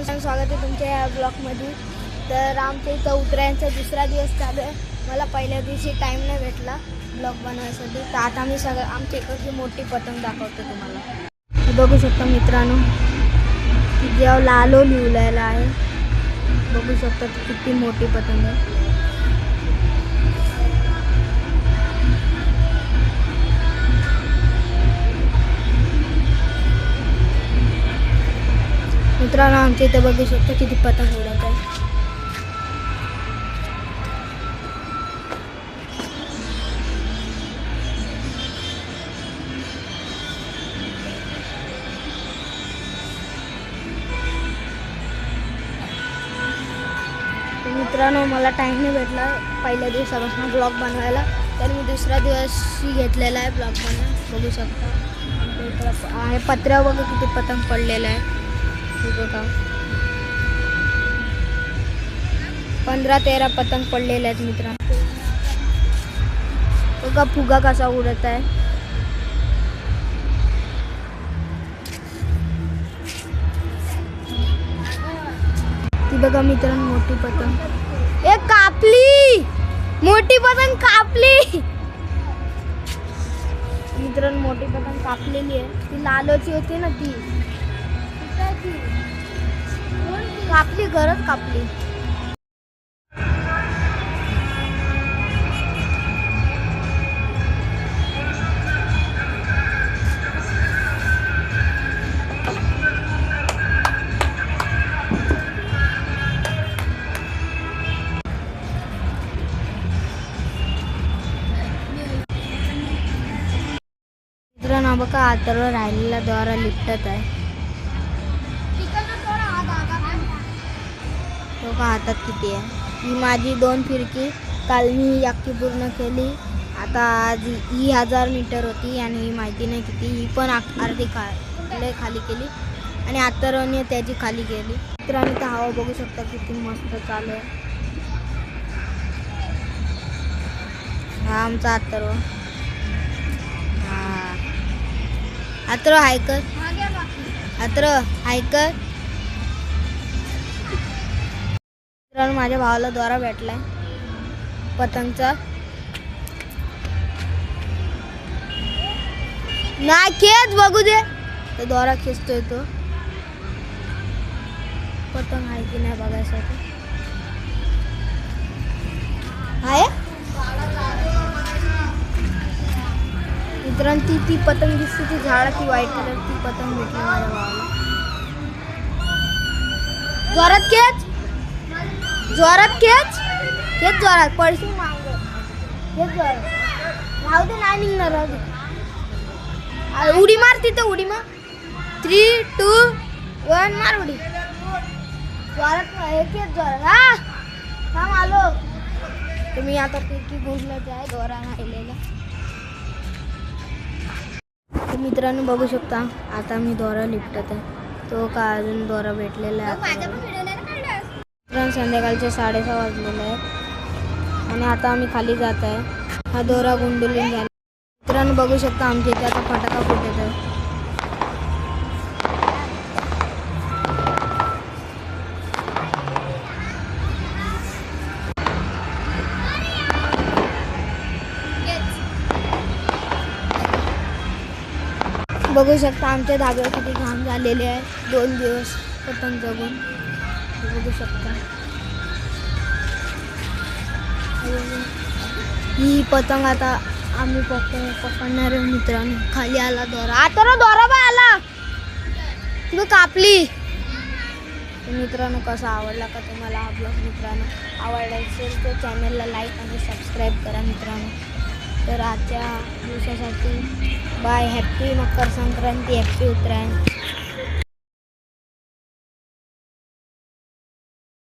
मित्रांनो, स्वागत आहे तुमच्या या ब्लॉगमध्ये। तर आमच्या इथं उत्तरायणचा दुसरा दिवस चालू आहे। मला पहिल्या दिवशी टाईम नाही भेटला ब्लॉग बनवायसाठी, तर आता मी सगळं आमच्या इकडची मोठी पतंग दाखवतो तुम्हाला। बघू शकता मित्रांनो, जेव्हा लालो लिहिलेला आहे, बघू शकता किती मोठी पतंग आहे। मित्रांनो, आमच्या इथे बघू शकता किती पतंग उडत आहे। मित्रांनो, मला टाईम नाही भेटला पहिल्या दिवसापासून ब्लॉग बनवायला, तर मी दुसरा दिवशी घेतलेला आहे ब्लॉग बनवायला। बघू शकता आमच्या इकडं आहे पत्र्यावर बघा किती पतंग पडलेला आहे। बघा 15-13 पतंग पडलेले आहेत मित्रांनो। बघा फुगा कसा उडत आहे। ती बघा मित्रांनो, मोठी पतंग एक कापली, मोठी पतंग कापली मित्रांनो। मोठी पतंग कापलेली आहे, ती लालोची होती ना, ती कापली, गरज कापली। मित्रांनो बघा, आतरवर राहिलेला दोरा लिपटत आहे। बघा हातात किती आहे। ही माझी 2 फिरकी, काल मी अख्खी पूर्ण केली। आता आज ही 1000 मीटर होती आणि ही माहिती नाही किती, ही पण अर्धी खाली केली आणि आतरवने त्याची खाली केली। मित्रांनो, तर हवा बघू शकता किती मस्त चालू आहे। हा आमचा आतरव, हा आतरव हायकर, आतरव हायकर। मित्रांनो, माझ्या भावाला दोरा भेटलाय पतंगचा। नाही खेच, बघू दे, तो दोरा खेचतोय तो। पतंग आहे की नाही बघायसाठी आहे मित्रांनो। ती पतंग दिसते, ती झाडाची व्हाईट कलर, ती पतंग भेटली माझ्या भावाला। जोरात खेच, जोरात खेच, खेच जोरात, पडशी मांग, खेच जोरात, राहू दे, नाही निघणार, राहू दे। उडी मार तिथं, उडी मार, 3, 2, 1 मार उडी जोरात, हे खेच जोरात। हा थांब आलो। तुम्ही आता फिरकी गुंडलच आहे, दोरा राहिलेला। तर मित्रांनो बघू शकता, आता मी दोरा लिपटत आहे, तो का अजून दोरा भेटलेला आहे। मित्रांनो, संध्याकाळचे 6:30 वाजलेले आहेत आणि आता आम्ही खाली जात आहे। हा दोरा गुंडलून झाला। मित्रांनो बघू शकता, आमच्या इथे आता फटाका फुटत आहे। बघू शकता आमच्या धाब्यावर किती घाम झालेले आहे 2 दिवस पतंग जगून। बघू शकता ही पतंग आता आम्ही पकडणार आहे मित्रांनो। खाली आला दोरा, आता दोरा बा आला, तू कापली। मित्रांनो, कसा आवडला का तुम्हाला हा ब्लॉग? मित्रांनो, आवडला असेल तर चॅनलला लाईक आणि सबस्क्राईब करा मित्रांनो। तर आजच्या दिवसासाठी bye, happy Makar Sankranti, happy उत्तरायण।